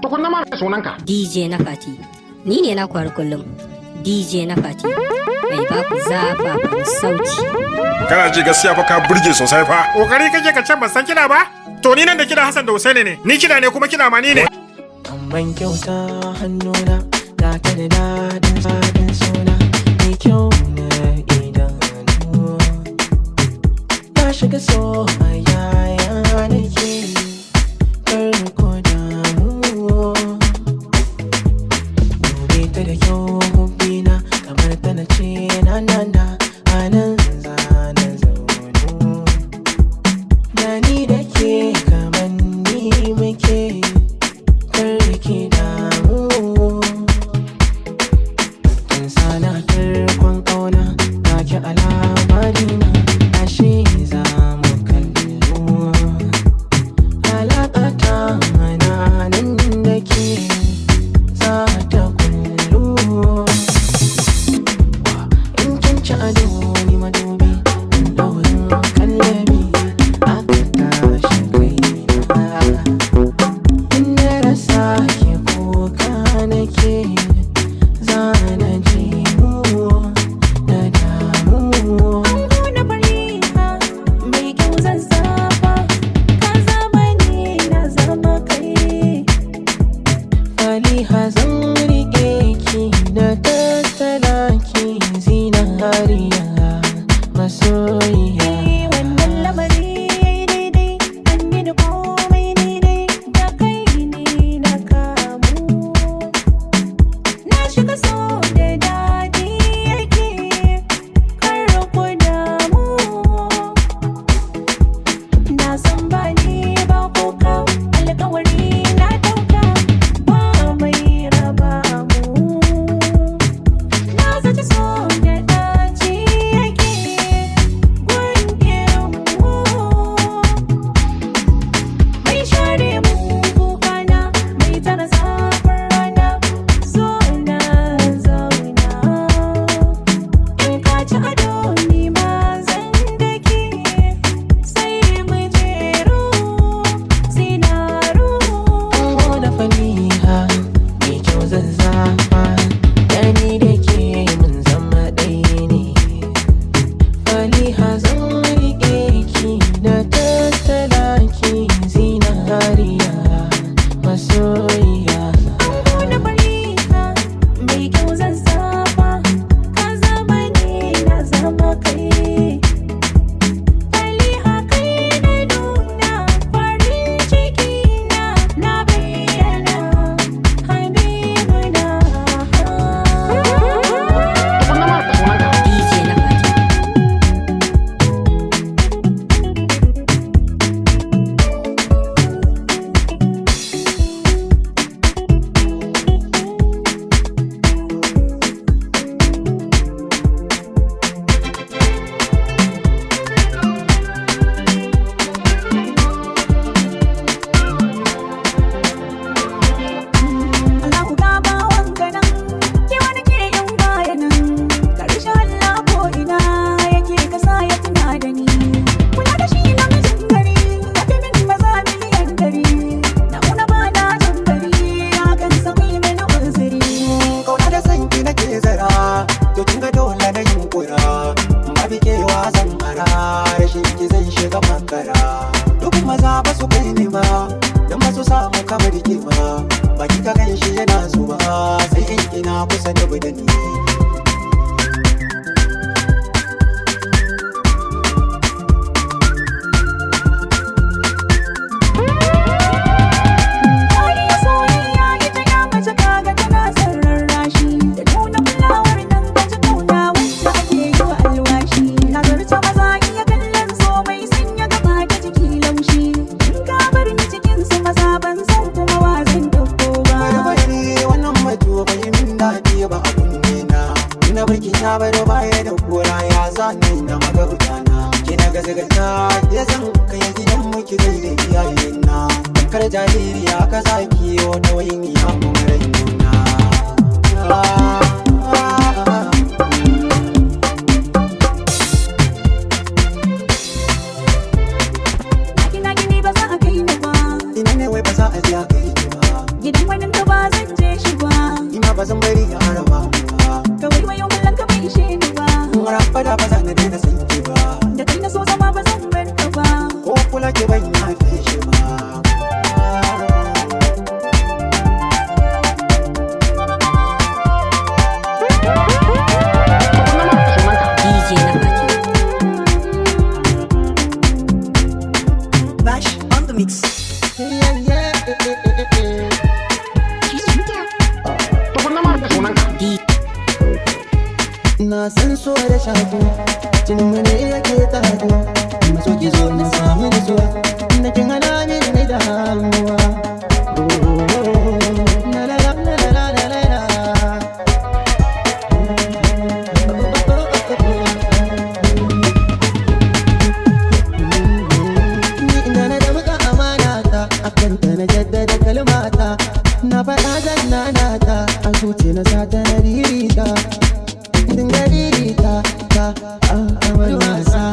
tukunna ma sunanka. DJ na Fati. Ni ne na kwar kullum. DJ na Fati. Mai ba ku zafafan sauti. Kana ji gaskiya fa ka burge sosai fa. Kokari kake ka can ban san kida ba? To ni nan da kida Hassan da Husaini ne. Ni kida ne kuma kida ma ni ne. Ban kyauta hannuna ga ta da dadin suna. Ni kyau na idanu. Na shiga so a yaya nake. Kar ko damu. Dube ta da kyau hubbina kamar ta na ce na anan zanen zaunu. Da ni da ke kamar ni muke. Karki damu. Tun sana tarkon ƙauna na ki alamarina. Ashe za mu kallo. Alaƙa ta mana nan da ke za ta kullu. In kin ci ado ni madubi in ɗaurin kallabi aka tashi kaina. Sake kuka nake zana jimu da damu. Ango na fariha mai kyau zazzafa ka zama ne na zama kai. Faliha zan riƙe ki da tattala ki zinariya masoyiya. Wannan lamari yayi daidai an yi da komai daidai da kai ne. Shiga so da daɗi yake kar ku damu. Na san ba ni ba kuka alƙawari na ɗauka ba mai raba mu. Na zaci so da ɗaci yake gunkin mu. Mai share mu kukana mai tara zafin rana. So na zauna in ka ci ado ni ma zan dake sai mu jeru zinaru. Ango da faliha mai kyau zazzafa da ni da ke mun zama ɗaya ne. Faliha zan riƙe ki da tattala ki zinariya masoyiya. Ango da faliha mai kyau zazzafa ka zama ne na zama kai. Faliha kai na nuna farin ciki na bayyana habibuna. Tukunna ma sunanka. DJ na Fati. Allahu ka ba wanka nan, ke wani ke yin baya nan. Karshe Allah ko ina yake kasa ya tuna da ni. Kula da shi namijin gari, tafi min maza miliyan dari. Na una ba na jan gari, hakan sami mini uzuri. Kauna da sanki nake zara, to kin ga dole na yin kura. Ba bikewa zan mara, rashin ki zan shiga makara. Duk maza ba su kai ni ba, dan ba su samu kamar ki ba. Baki ka gan shi yana zuba, sai in ina kusa da budani. Kariya soyayya ita ya mace kaga tana son rarrashi. Da nuna kulawar nan ka ji kauna wacce ake yi wa alwashi. Na zarce maza iya kallon so mai sanya gaba da jiki laushi. In ka bar ni cikin su maza ban san kuma wa zan dauko ba. Bari wannan batu bai min daɗi ba a kunne na. Ina barki ta baro baya da kura ya zane na magabutana. Kina gazagata ya zan kai gidan muki gai da iyayena. Kar jaririya ka zaki yo da wayin ya mu rainuna. Kina gini ba za a kai ni ba. Ina ne wai ba za a ji a kai ki ba. gidan wani ka ba zan je shi ba. Ina ba zan bari ya araba ba. Ka wai wayo kallon ka bai ishe ni ba. Rabbada ba zan daina san ki ba. Da kai na so zama ba zan bar ka ba. Ko kula ke ban yafe shi ba. DJ na Fati. Bash on the mix. Tukunna ma da sunanka. Na san so da shaku, jinin mu ne yake tato. Maso ki zo na samu da zuwa, na kin hana min ni damuwa. La la la la la la la la. Ni ina na da muka amana ta, akan ta na jaddada kalmata. Na faɗa zan nanata, a zuci na sata na ririta. Dingarita ta amar wasa.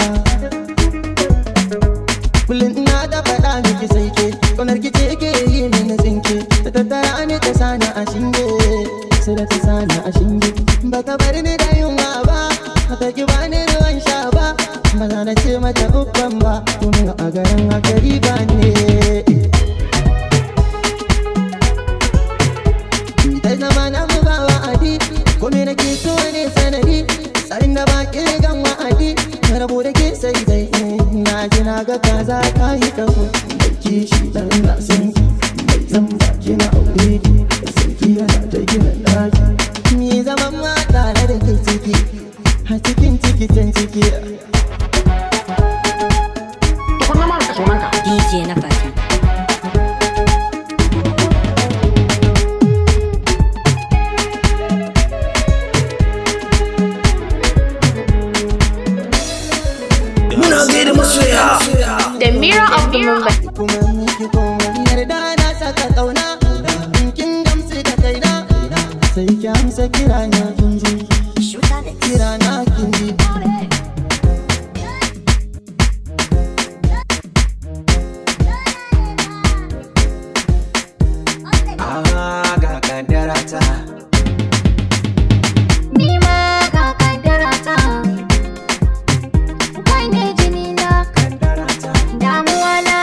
Kullum ina da faɗa miki sai ke, ƙaunar ki ce ke yi mini tsinke. Ta tattara ni ta sani a shinge, sai da ta sani a shinge. Ba ta bar ni da yunwa ba, ba ta ki bani ruwan sha ba. Ba za na ce mata uban ba, domin a garin haka riba ne. Ita zama na mu ba wa'adi, kome nake so ne sanadi. Tsarin da ba ƙirgan wa'adi, na rabu da ke sai dai. Na ji na ga kaza ta yi kafo, da kishi dan na san ki. Mai zan baki na aure ki, da sarki yana ta gina ɗaki. Ni zaman ma tare da ke ciki, a cikin tikitin ciki. Tukunna ma da sunanka. DJ na Fati. The mirror of the movement. Kuma miki komai yarda na saka ƙauna. In kin gamsu da kaina, sai ki amsa kira na kin ji. Kira na kin ji. Ga kaddara ta. Ni ma ga kaddara ta. Kai ne jini na, damuwa na,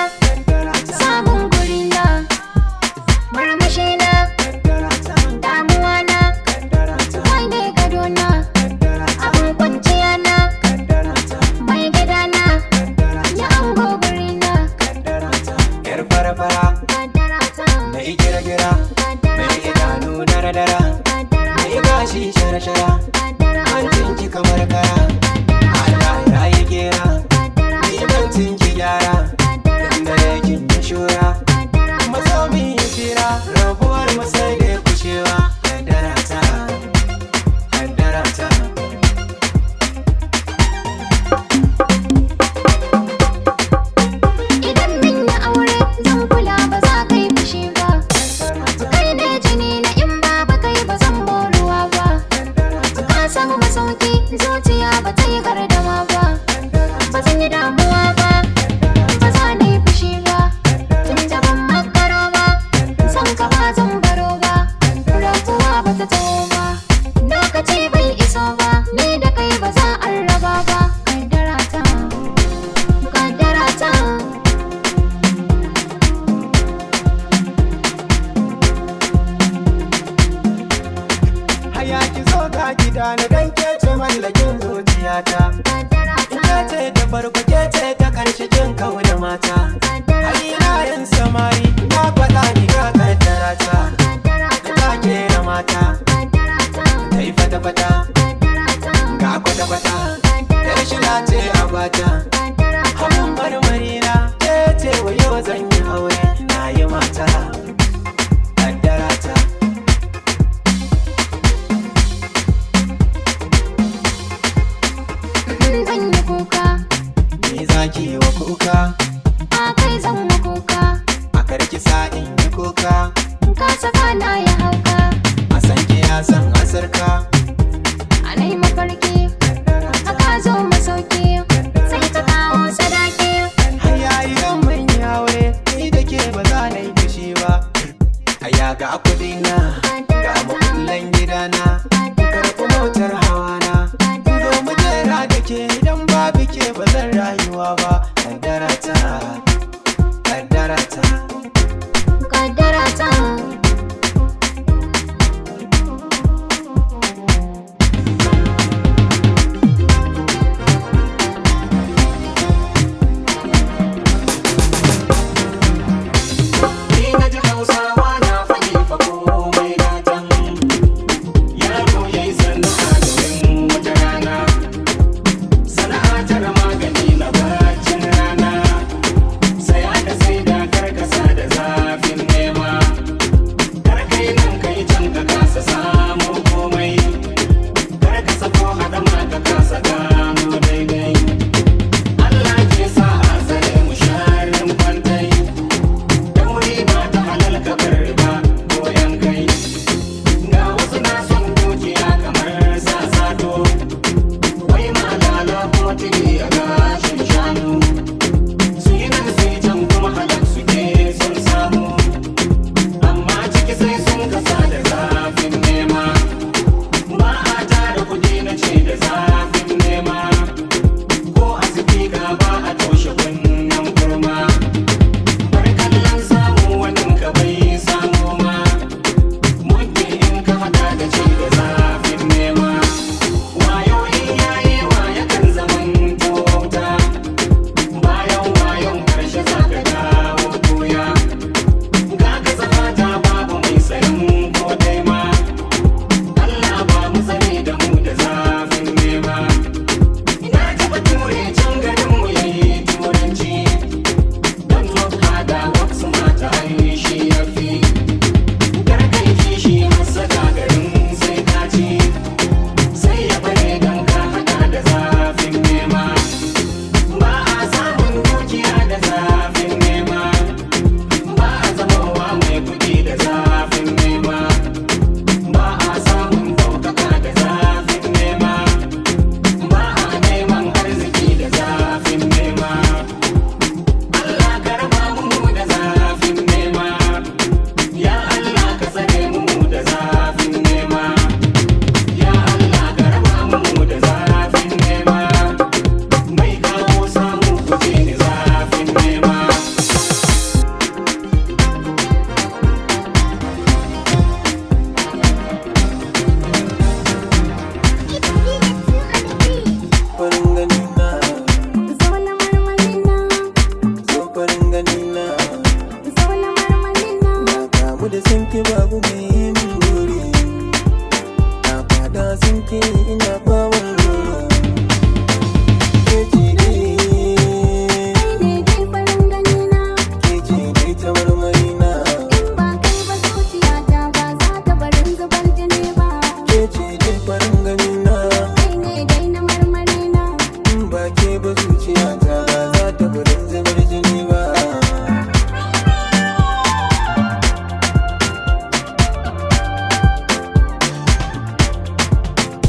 samun guri na, murmushi na, damuwa na, kai ne gado na, abin kwanciya na, mai gida na, ya ango guri na. Yar fara-fara, Kaddara ta, mai gira-gira, mai idanu dara-dara, mai gashi shara-shara, hancin ki kamar kara. Allah ya yi kera, nimancin ki gyara, inda yakin yi shura. Maso min yi fira, rabuwar masai da kushewa. Kaddara ta, kaddara ta. idan min yi aure zan kula ba za ka yi fushi ba. Kai ne jini na, in ba kai ba zan boruwa ba. Ka samu masauki, zuciya ba ta yi gardama ba. Ba zan yi damuwa ba, ba za na yi fushi ba. Tun da ban makaro ba, san ka ba zan baro ba. Rabuwa ba ta taho ba, lokaci bai iso ba. Ni da kai ba za a raba ba. Kaddara ta, kaddara ta. Haya ki zo ga gida na dan ke ce mallakin zuciyata. Ina ce da farko ke ce ta karshe kin kauna mata. Halina yin samari na faɗa ni ga kaddara ta. Da take na mata, ta yi fata-fata, ga kwata-kwata. Yar shila ce a bata, abin marmari na ke ce wa yau zan yi aure na yi mata. Kaddara ta. Zan yi kuka, Me zaki yi wa kuka, a kai zan yi kuka. a karki sa'in yi kuka. Ka saka na ya hauka, A san ki ya san asarka. a nai mafarki, aka zo masauki, sai ka kawo sadaki. Haya idan mun yi aure, ni da ke ba za na yi fushi ba. Haya ga kudina ga makullan gidana karɓi motar hawana domin jera da ke idan babu ke ba zan rayuwa ba kaddara ta kaddara ta kaddara ta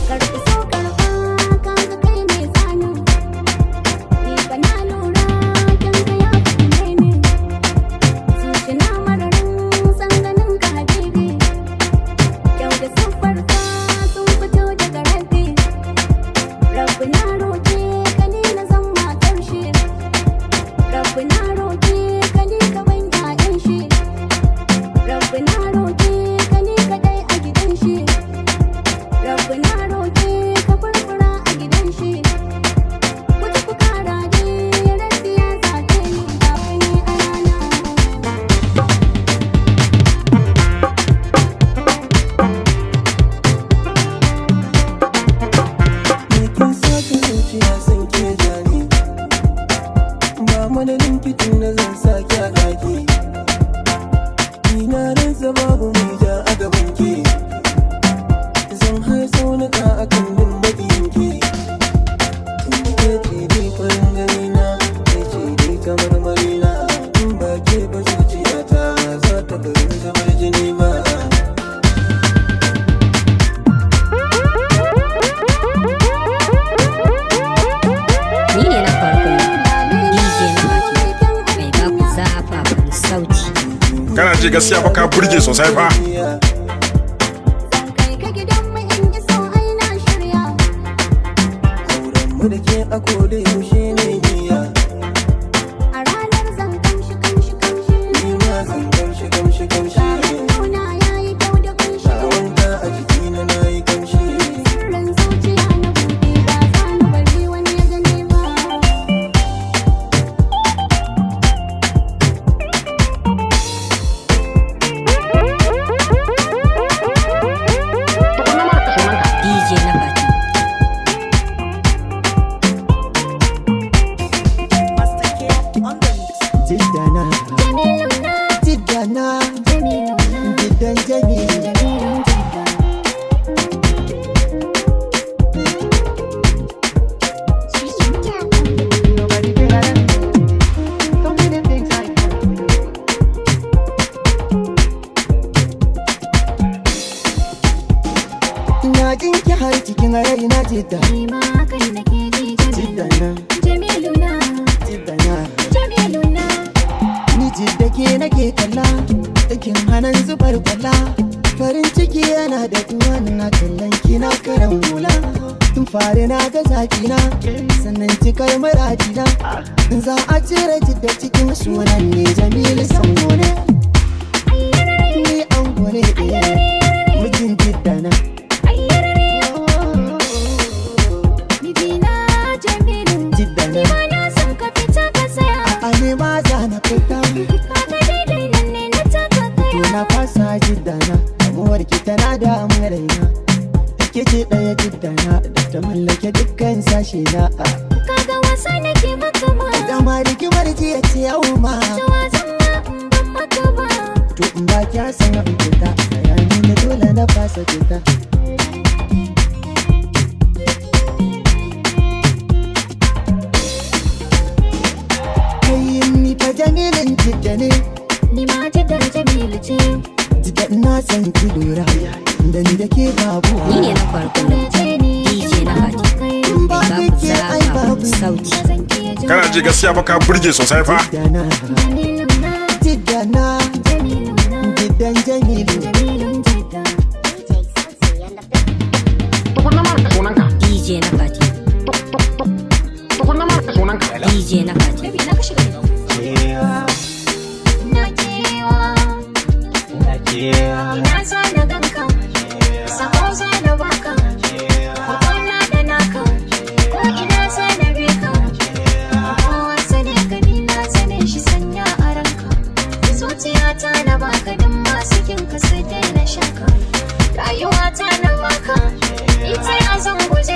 karɓi so karɓa gaskiya fa ka burge sosai fa. Kai ka gidan mu in iso ai na shirya. Auren mu da ke a koda yaushe ne niyya. A ranar zan kamshi kamshi kamshi. Ni ma zan kamshi kamshi kamshi. Nuna yayi kyau da kamshi. Ba wanka a jikina na yi kamshi. Sirrin zuciya na buɗe ba za na bari wani ya gane ba. Tukunna ma da sunanka. DJ na Fati. Jiddana, Jamiluna, jiddana, Jamiluna, jiddan Jamilu. Jamilun jidda. Nobody better than you. So many things I ina jin ki har cikin raina jidda. Ni ma kai nake ji Jiddana, Jamiluna, jiddana. Jamiluna. Ni jidda ke nake kalla, cikin hanan zubar kwalla. Farin ciki yana da na kallon kina karan hula. Tun fari na ga zakina, sannan cikar muradina. Za a cire jidda cikin sunan ne Jamilu Sambo ne. Ni an gone mijin jidda na. Mijina Jamilu, Jidda ni na. ma na san ka fita ka saya. A ne ma za na fita, Kaga daidai nan ne na taka to kaya. na fasa jidda na. Damuwar ki tana damun raina. Ke ce ɗaya jidda na, da ta mallake dukkan sashe na. Kaga wasa nake maka ma. Dama rigimar jiya ce yau ma. Cewa zan ma in ban maka ba. To in ba kya san in fita, bayani na dole na fasa fita. Kai ni fa Jamilin jidda ne, Ni ma jiddar Jamilu ce. jidda na san ki lura, da ni da ke babu. Ni ne na farko DJ na Fati. In ba Mai baku kake ai Zafafan babu. sauti. Zan iya jin Kana ji gaskiya fa ka burge sosai fa. Jidda na, Jamiluna, jidda na, Jamiluna, jiddan Jamilu. Jamilun jidda. Tukunna ma da sunanka. DJ na Fati. Tukunna ma da sunanka. DJ na Fati. Baby na ka shiga gidan. Na kewa, ina sa na ganka. Sako za na baka. Kwana da naka. Ko ina sa na bi ka. Kowa sane ka ni na sane shi sanya a ranka. Zuciyata na baka don masu kinka su daina shaka. Rayuwata na baka. Ita ya zan guje